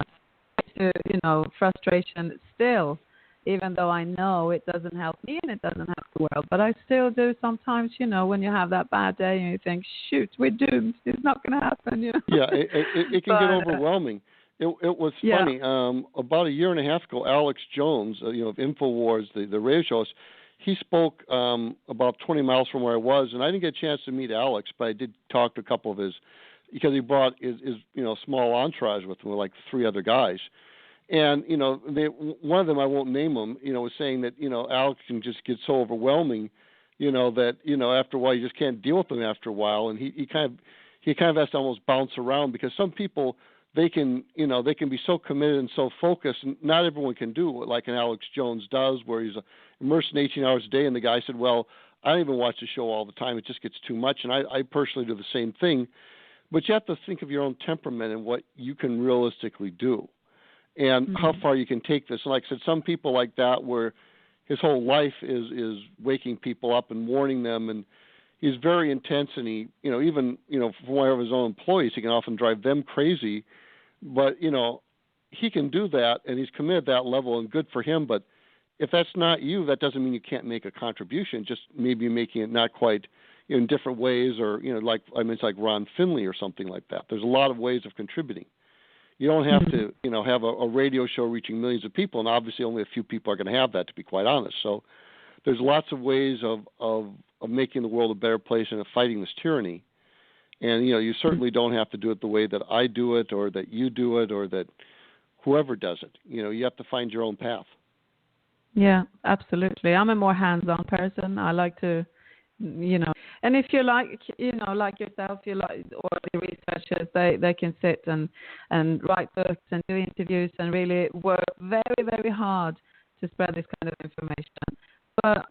frustration still, even though I know it doesn't help me and it doesn't help the world, but I still do sometimes, when you have that bad day and you think, shoot, we're doomed. It's not going to happen, Yeah, it can get overwhelming. It was funny. About a year and a half ago, Alex Jones, of InfoWars, the radio shows, he spoke about 20 miles from where I was, and I didn't get a chance to meet Alex, but I did talk to a couple of because he brought his small entourage with him, with like 3 other guys. And, one of them, I won't name him, was saying that, Alex can just get so overwhelming, that, after a while you just can't deal with them after a while. And he kind of has to almost bounce around because some people, they can be so committed and so focused, and not everyone can do what like an Alex Jones does, where he's immersed in 18 hours a day. And the guy said, well, I don't even watch the show all the time. It just gets too much. And I personally do the same thing. But you have to think of your own temperament and what you can realistically do and how far you can take this. And like I said, some people like that where his whole life is waking people up and warning them, and he's very intense, and he, even, for one of his own employees, he can often drive them crazy. But, he can do that, and he's committed that level, and good for him. But if that's not you, that doesn't mean you can't make a contribution, just maybe making it not quite in different ways, or, it's like Ron Finley or something like that. There's a lot of ways of contributing. You don't have to, have a radio show reaching millions of people, and obviously only a few people are going to have that, to be quite honest. So there's lots of ways of making the world a better place and of fighting this tyranny. And, you certainly don't have to do it the way that I do it, or that you do it, or that whoever does it. You have to find your own path. Yeah, absolutely. I'm a more hands-on person. I like to, and if you like, like yourself, or the researchers, they can sit and write books and do interviews and really work very, very hard to spread this kind of information. But,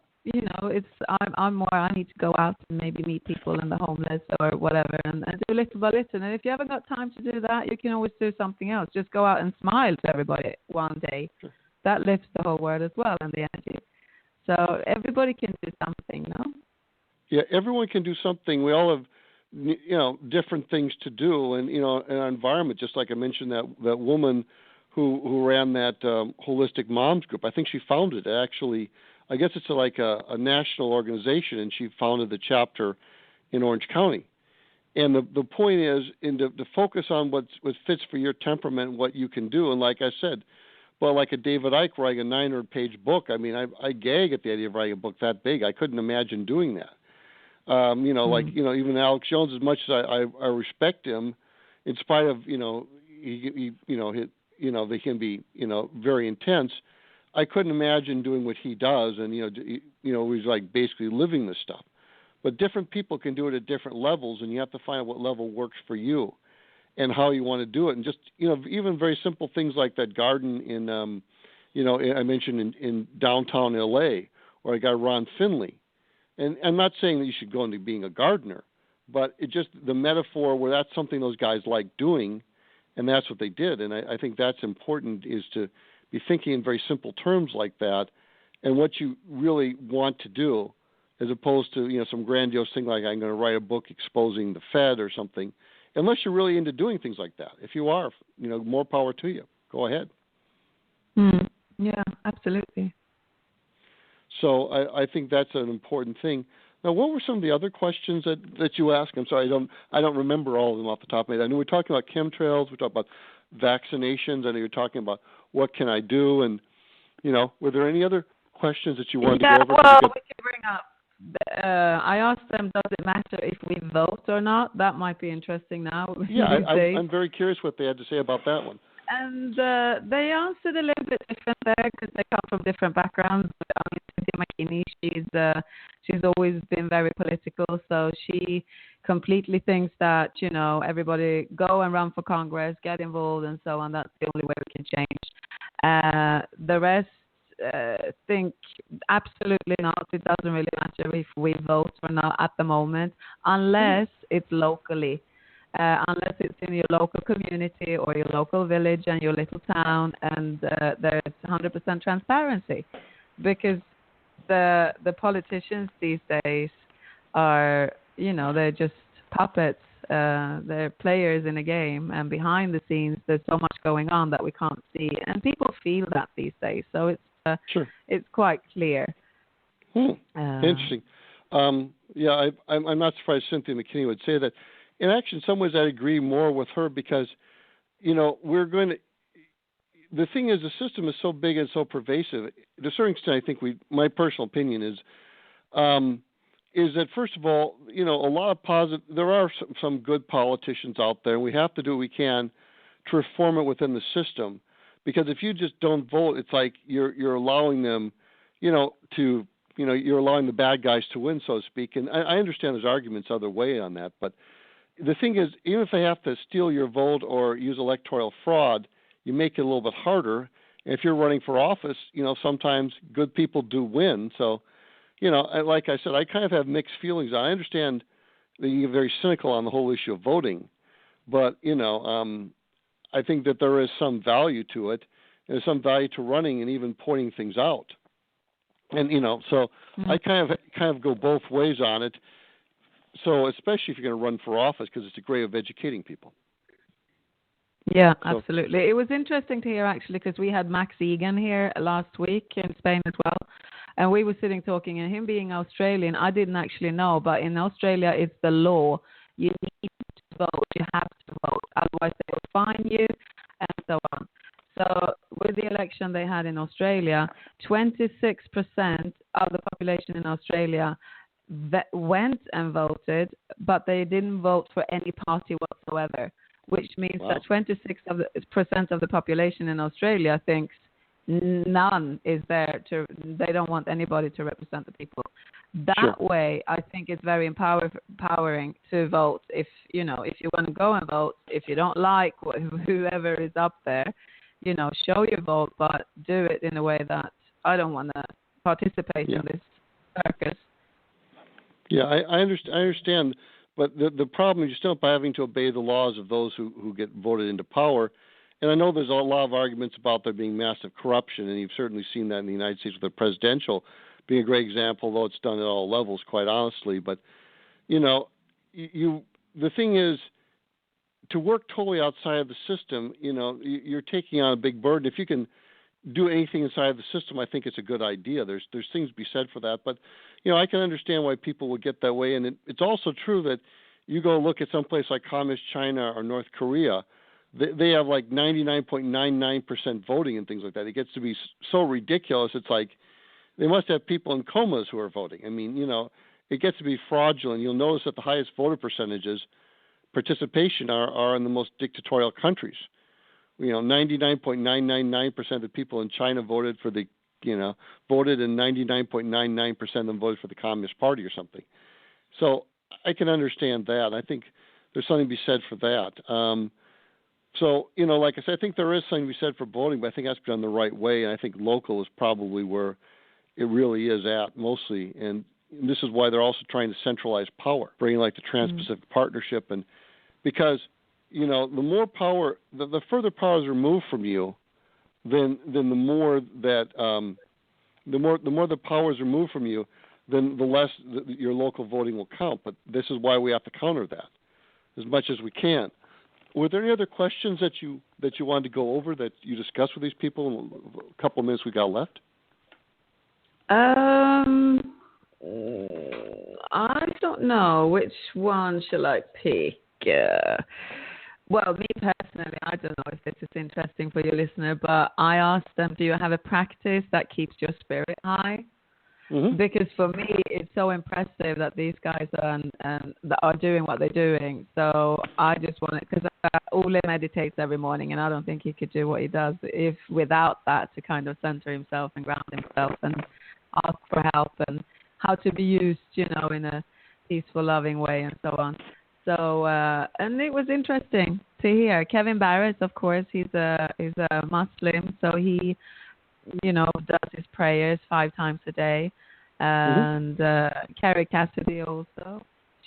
I'm more, I need to go out and maybe meet people and the homeless or whatever and do little by little. And if you haven't got time to do that, you can always do something else. Just go out and smile to everybody one day. Sure. That lifts the whole world as well, and the energy. So everybody can do something, no? Yeah, everyone can do something. We all have, different things to do, and in our environment. Just like I mentioned, that woman who ran that Holistic Moms Group. I think she founded it. Actually, I guess it's like a national organization, and she founded the chapter in Orange County. And the point is, to focus on what fits for your temperament, what you can do. And like I said, well, like a David Icke writing a 900-page book. I mean, I gag at the idea of writing a book that big. I couldn't imagine doing that. Like, even Alex Jones, as much as I respect him, in spite of, they can be, very intense. I couldn't imagine doing what he does, and he's like basically living this stuff. But different people can do it at different levels, and you have to find out what level works for you, and how you want to do it. And just even very simple things like that garden in, I mentioned in downtown L.A., or I got Ron Finley. And I'm not saying that you should go into being a gardener, but it just the metaphor where that's something those guys like doing, and that's what they did. And I think that's important, is to be thinking in very simple terms like that, and what you really want to do, as opposed to some grandiose thing like I'm going to write a book exposing the Fed or something. Unless you're really into doing things like that. If you are, more power to you. Go ahead. Yeah, absolutely. So I think that's an important thing. Now, what were some of the other questions that you asked? I'm sorry, I don't remember all of them off the top of my head. I know we're talking about chemtrails, we talked about vaccinations. I know you're talking about what can I do, and were there any other questions that you wanted to go over? Well, we could bring up. I asked them, does it matter if we vote or not? That might be interesting now. Yeah, I'm very curious what they had to say about that one. And they answered a little bit different there because they come from different backgrounds. I mean, Cynthia McKinney, she's always been very political, so she completely thinks that everybody go and run for Congress, get involved, and so on. That's the only way we can change. The rest think absolutely not. It doesn't really matter if we vote or not at the moment, unless it's locally. Unless it's in your local community or your local village and your little town, and there's 100% transparency, because the politicians these days are, they're just puppets. They're players in a game, and behind the scenes, there's so much going on that we can't see, and people feel that these days. So it's sure. It's quite clear. Interesting. Yeah, I'm not surprised Cynthia McKinney would say that. In actually, in some ways, I agree more with her because, we're going to. The thing is, the system is so big and so pervasive. To a certain extent, I think my personal opinion is that first of all, a lot of positive. There are some good politicians out there, and we have to do what we can to reform it within the system. Because if you just don't vote, it's like you're allowing them, to. You're allowing the bad guys to win, so to speak. And I understand there's arguments other way on that, but. The thing is, even if they have to steal your vote or use electoral fraud, you make it a little bit harder. And if you're running for office, sometimes good people do win. So, like I said, I kind of have mixed feelings. I understand that you get very cynical on the whole issue of voting, but, I think that there is some value to it, and there's some value to running and even pointing things out. And, so I kind of go both ways on it. So especially if you're going to run for office, because it's a great way of educating people. Yeah, absolutely. It was interesting to hear, actually, because we had Max Egan here last week in Spain as well. And we were sitting talking, and him being Australian, I didn't actually know, but in Australia, it's the law. You need to vote. You have to vote. Otherwise, they will fine you, and so on. So with the election they had in Australia, 26% of the population in Australia went and voted, but they didn't vote for any party whatsoever, which means that 26% of the population in Australia thinks none is there they don't want anybody to represent the people. That way, I think it's very empowering to vote. If you want to go and vote, if you don't like whoever is up there, show your vote, but do it in a way that I don't want to participate in this circus. Yeah, I understand, but the problem is you still by having to obey the laws of those who get voted into power. And I know there's a lot of arguments about there being massive corruption, and you've certainly seen that in the United States with the presidential being a great example, though it's done at all levels, quite honestly. But, the thing is, to work totally outside of the system, you're taking on a big burden. If you can do anything inside of the system, I think it's a good idea. There's things to be said for that. But, I can understand why people would get that way. And it's also true that you go look at some place like Communist China or North Korea, they have like 99.99% voting and things like that. It gets to be so ridiculous. It's like they must have people in comas who are voting. I mean, it gets to be fraudulent. You'll notice that the highest voter percentages participation are in the most dictatorial countries. 99.999% of the people in China voted for voted, and 99.99% of them voted for the Communist Party or something. So I can understand that. I think there's something to be said for that. So, like I said, I think there is something to be said for voting, but I think it has to be done the right way, and I think local is probably where it really is at mostly. And this is why they're also trying to centralize power, bringing like the Trans-Pacific Partnership, and because the more power, the further power is removed from you, then the more that the more the power is removed from you, then the less your local voting will count. But this is why we have to counter that as much as we can. Were there any other questions that you wanted to go over that you discussed with these people in a couple of minutes we got left? I don't know which one shall I pick. Well, me personally, I don't know if this is interesting for your listener, but I asked them, do you have a practice that keeps your spirit high? Mm-hmm. Because for me, it's so impressive that these guys are doing what they're doing. So I just want to, because Ole meditates every morning, and I don't think he could do what he does if without that, to kind of center himself and ground himself and ask for help and how to be used, in a peaceful, loving way and so on. So, and it was interesting to hear. Kevin Barrett, of course, he's a Muslim, so he, does his prayers 5 times a day. And Carrie Cassidy also,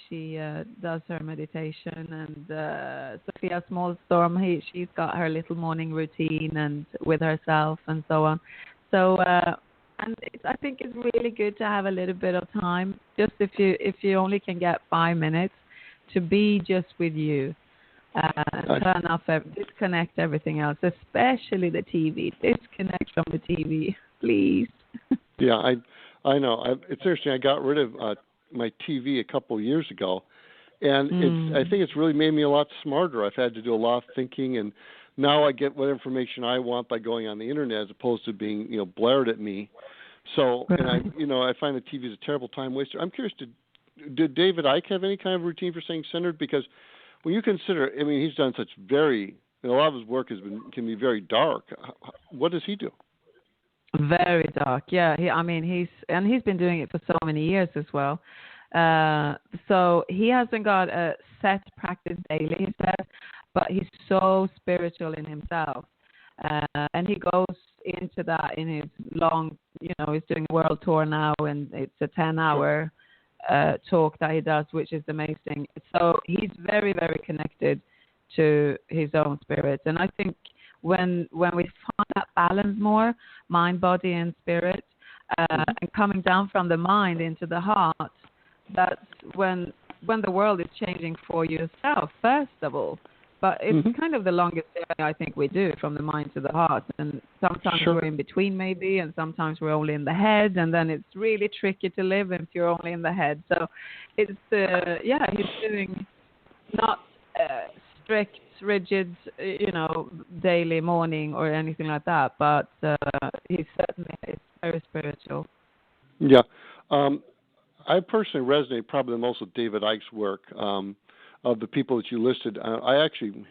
she does her meditation. And Sophia Smallstorm, she's got her little morning routine and with herself and so on. So, and I think it's really good to have a little bit of time, just if you only can get 5 minutes, to be just with you, turn off, disconnect everything else, especially the TV. Disconnect from the TV, please. Yeah, I know. It's interesting. I got rid of my TV a couple of years ago, and I think it's really made me a lot smarter. I've had to do a lot of thinking, and now I get what information I want by going on the internet as opposed to being blared at me. So, and I find the TV is a terrible time waster. I'm curious, did David Icke have any kind of routine for staying centered? Because when you consider, he's done such a lot of his work can be very dark. What does he do? Very dark, yeah. He's been doing it for so many years as well. So he hasn't got a set practice daily, he said, but he's so spiritual in himself. And he goes into that in his long, he's doing a world tour now, and it's a 10-hour talk that he does, which is amazing. So he's very, very connected to his own spirit. And I think when we find that balance more, mind, body, and spirit, and coming down from the mind into the heart, that's when the world is changing for yourself, first of all. But it's kind of the longest journey I think we do, from the mind to the heart. And sometimes we're in between maybe, and sometimes we're only in the head, and then it's really tricky to live if you're only in the head. So it's, he's doing not strict, rigid, daily morning or anything like that, but he certainly is very spiritual. Yeah. I personally resonate probably the most with David Icke's work. Of the people that you listed, I actually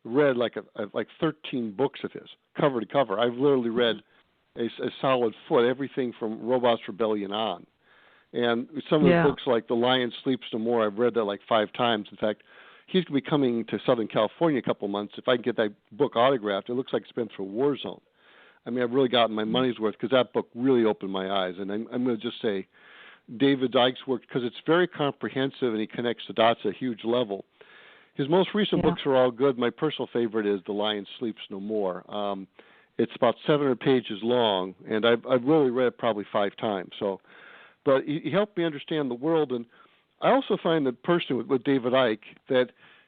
read like 13 books of his, cover to cover. I've literally read a solid foot, everything from Robots Rebellion on. And some of the books like The Lion Sleeps No More, I've read that like 5 times. In fact, he's going to be coming to Southern California in a couple of months. If I can get that book autographed, it looks like it's been through a war zone. I've really gotten my money's worth, because that book really opened my eyes. And I'm going to just say, David Icke's work, because it's very comprehensive and he connects the dots at a huge level. His most recent books are all good. My personal favorite is The Lion Sleeps No More. It's about 700 pages long, and I've really read it probably 5 times. So, but he helped me understand the world, and I also find that personally with David Icke that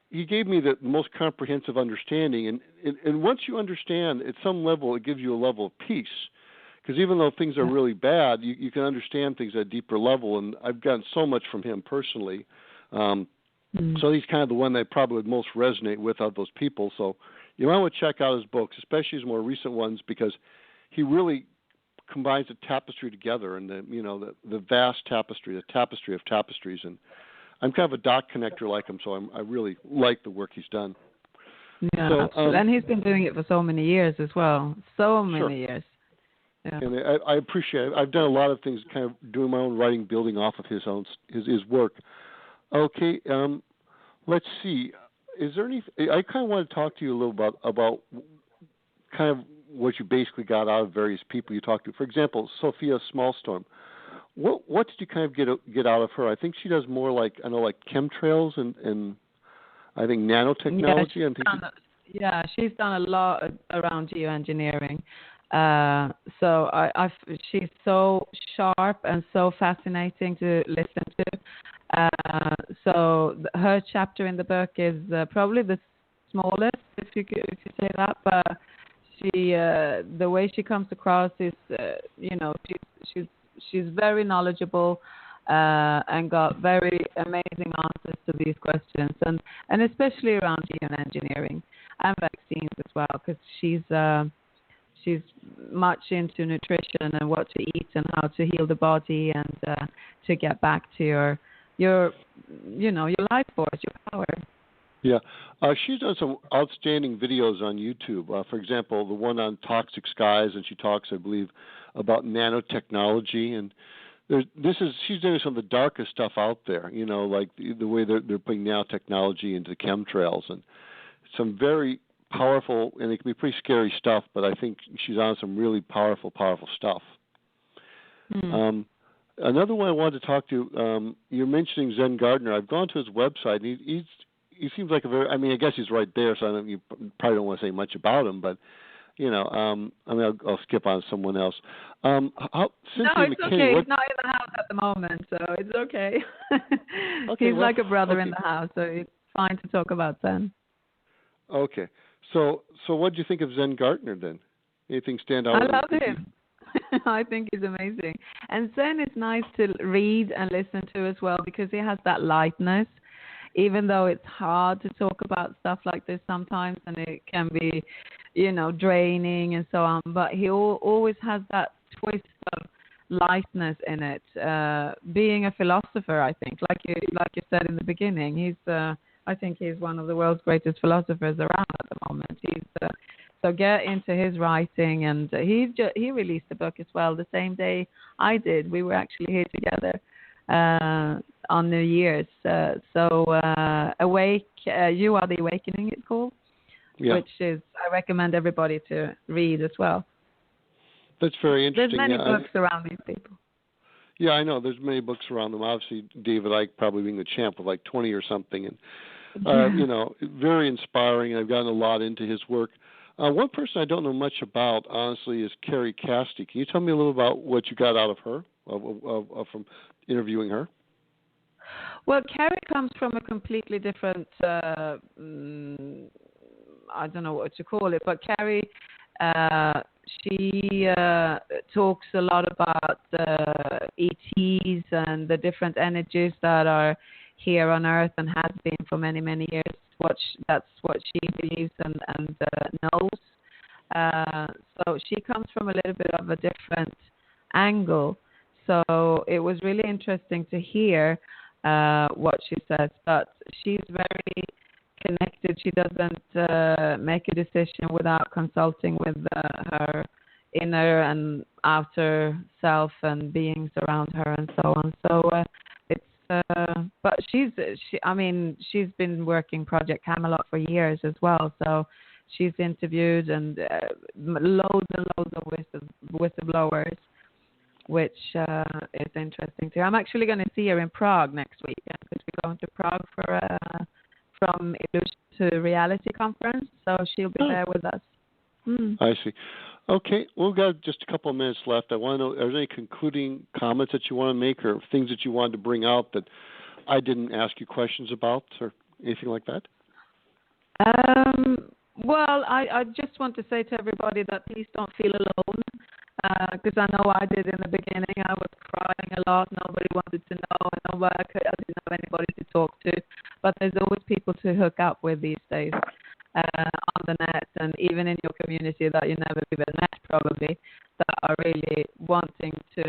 he gave me the most comprehensive understanding, and once you understand at some level, it gives you a level of peace. Because even though things are really bad, you can understand things at a deeper level, and I've gotten so much from him personally. So he's kind of the one that I probably would most resonate with of those people. So you might want to check out his books, especially his more recent ones, because he really combines the tapestry together, and the vast tapestry, the tapestry of tapestries. And I'm kind of a dot connector like him, so I really like the work he's done. Yeah, so, absolutely. And he's been doing it for so many years as well. So many years. Yeah. And I appreciate it. I've done a lot of things, kind of doing my own writing, building off of his work. Okay, let's see. Is there any? I kind of want to talk to you a little about kind of what you basically got out of various people you talked to. For example, Sophia Smallstorm. What did you kind of get out of her? I think she does more like chemtrails and I think nanotechnology. She's done a lot around geoengineering. So she's so sharp and so fascinating to listen to. So her chapter in the book is probably the smallest, if you say that. But she, the way she comes across is, she's very knowledgeable. and got very amazing answers to these questions, and especially around geoengineering and vaccines as well, because she's much into nutrition and what to eat and how to heal the body and to get back to your life force, your power. Yeah. She's done some outstanding videos on YouTube. For example, the one on toxic skies, and she talks, I believe, about nanotechnology. And she's doing some of the darkest stuff out there, like the way they're putting nanotechnology into the chemtrails, and some very powerful, and it can be pretty scary stuff, but I think she's on some really powerful stuff. Another one I wanted to talk to, you're mentioning Zen Gardner. I've gone to his website, and he seems like I guess he's right there, so you probably don't want to say much about him, but, I'll skip on someone else. No, it's McKinney, okay. He's not in the house at the moment, so it's okay. He's like a brother in the house, so it's fine to talk about Zen. Okay. So what do you think of Zen Gardner then? Anything stand out? I love him. I think he's amazing. And Zen is nice to read and listen to as well, because he has that lightness, even though it's hard to talk about stuff like this sometimes, and it can be, draining and so on. But he always has that twist of lightness in it. Being a philosopher, I think, like you said in the beginning, I think he's one of the world's greatest philosophers around at the moment. So get into his writing, and he released a book as well the same day I did. We were actually here together on New Year's. Awake, You Are the Awakening, it's called, which is, I recommend everybody to read as well. That's very interesting. There's many books around these people. Yeah, I know. There's many books around them. Obviously, David Icke probably being the champ with like 20 or something, and very inspiring. I've gotten a lot into his work. One person I don't know much about, honestly, is Carrie Cassidy. Can you tell me a little about what you got out of her, from interviewing her? Well, Carrie comes from a completely different, I don't know what to call it, but Carrie, she talks a lot about ETs and the different energies that are here on Earth and has been for many, many years. That's what she believes and knows. So she comes from a little bit of a different angle. So it was really interesting to hear what she says. But she's very connected. She doesn't make a decision without consulting with her inner and outer self and beings around her and so on. So but she's been working Project Camelot for years as well. So she's interviewed and loads and loads of whistleblowers, which is interesting too. I'm actually going to see her in Prague next week, because we're going to Prague for From Illusion to Reality conference. So she'll be there with us. I see. Okay, we've got just a couple of minutes left. I want to know, are there any concluding comments that you want to make, or things that you wanted to bring out that I didn't ask you questions about, or anything like that? Well, I just want to say to everybody that please don't feel alone, because I know I did in the beginning. I was crying a lot. Nobody wanted to know. I didn't have anybody to talk to. But there's always people to hook up with these days. On the net, and even in your community that you never even met probably, that are really wanting to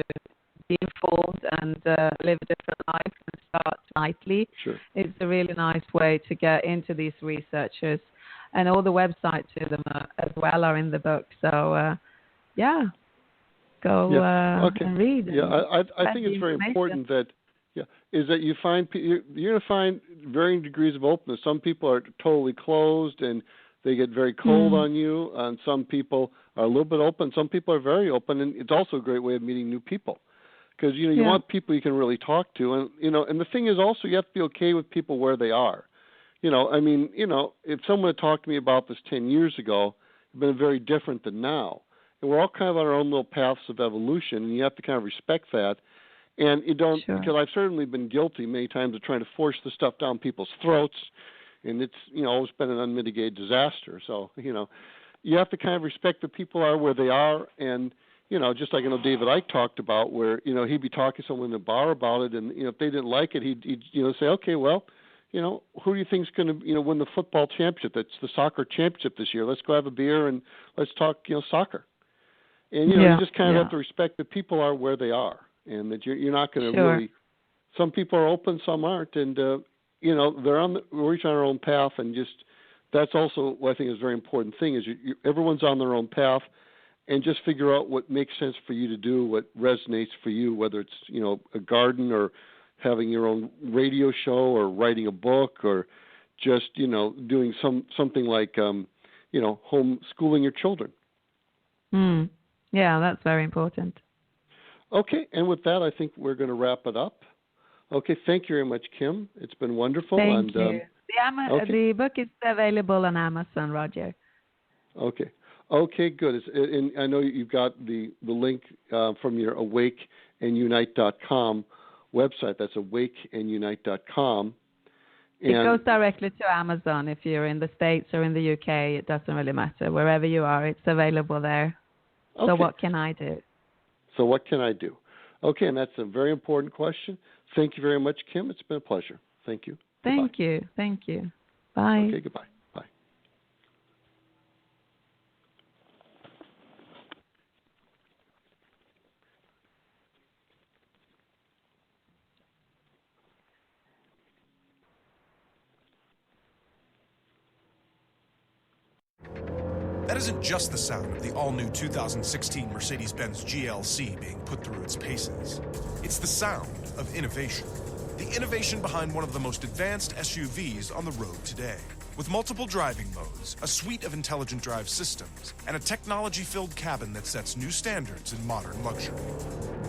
be informed and live a different life and start lightly. Sure. It's a really nice way to get into these researchers, and all the websites to them as well are in the book. So go and read. Yeah, I think it's very important that is that you find you're going to find varying degrees of openness. Some people are totally closed and they get very cold on you, and some people are a little bit open. Some people are very open, and it's also a great way of meeting new people, because you want people you can really talk to, and and the thing is also you have to be okay with people where they are. If someone had talked to me about this 10 years ago, it'd been very different than now. And we're all kind of on our own little paths of evolution, and you have to kind of respect that. And you don't, because I've certainly been guilty many times of trying to force the stuff down people's throats, and it's always been an unmitigated disaster. So you have to kind of respect that people are where they are, and just like David Icke talked about, where he'd be talking to someone in the bar about it, and if they didn't like it, he'd say, okay, well, who do you think's going to win the football championship? That's the soccer championship this year. Let's go have a beer and let's talk soccer. And you just kind of have to respect that people are where they are, and that you're not going to really. Some people are open, some aren't, and we're each on our own path, and just that's also what I think is a very important thing is everyone's on their own path, and just figure out what makes sense for you to do, what resonates for you, whether it's a garden or having your own radio show or writing a book or just doing something like homeschooling your children. Yeah, that's very important. Okay, and with that, I think we're going to wrap it up. Okay, thank you very much, Kim. It's been wonderful. Thank you. The book is available on Amazon, Roger. Okay. Okay, good. And I know you've got the link from your awakeandunite.com website. That's awakeandunite.com. It goes directly to Amazon if you're in the States or in the UK. It doesn't really matter. Wherever you are, it's available there. Okay. So what can I do? So what can I do? Okay, and that's a very important question. Thank you very much, Kim. It's been a pleasure. Thank you. Thank you. Thank you. Bye. Okay, goodbye. Bye. That isn't just the sound of the all-new 2016 Mercedes-Benz GLC being put through its paces. It's the sound of innovation. The innovation behind one of the most advanced SUVs on the road today. With multiple driving modes, a suite of intelligent drive systems, and a technology-filled cabin that sets new standards in modern luxury.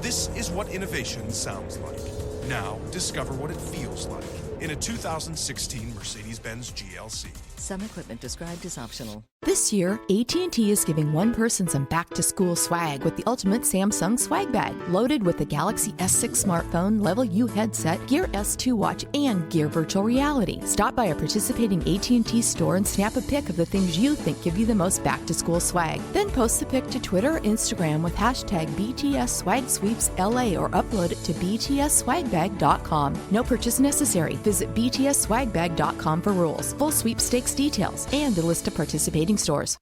This is what innovation sounds like. Now, discover what it feels like in a 2016 Mercedes-Benz GLC. Some equipment described as optional. This year, AT&T is giving one person some back-to-school swag with the ultimate Samsung swag bag, loaded with the Galaxy S6 smartphone, Level U headset, Gear S2 watch, and Gear Virtual Reality. Stop by a participating AT&T store and snap a pic of the things you think give you the most back-to-school swag. Then post the pic to Twitter or Instagram with hashtag BTSSwagSweepsLA or upload it to btsswagbag.com. No purchase necessary. Visit btsswagbag.com for rules, full sweepstakes details, and a list of participating stores.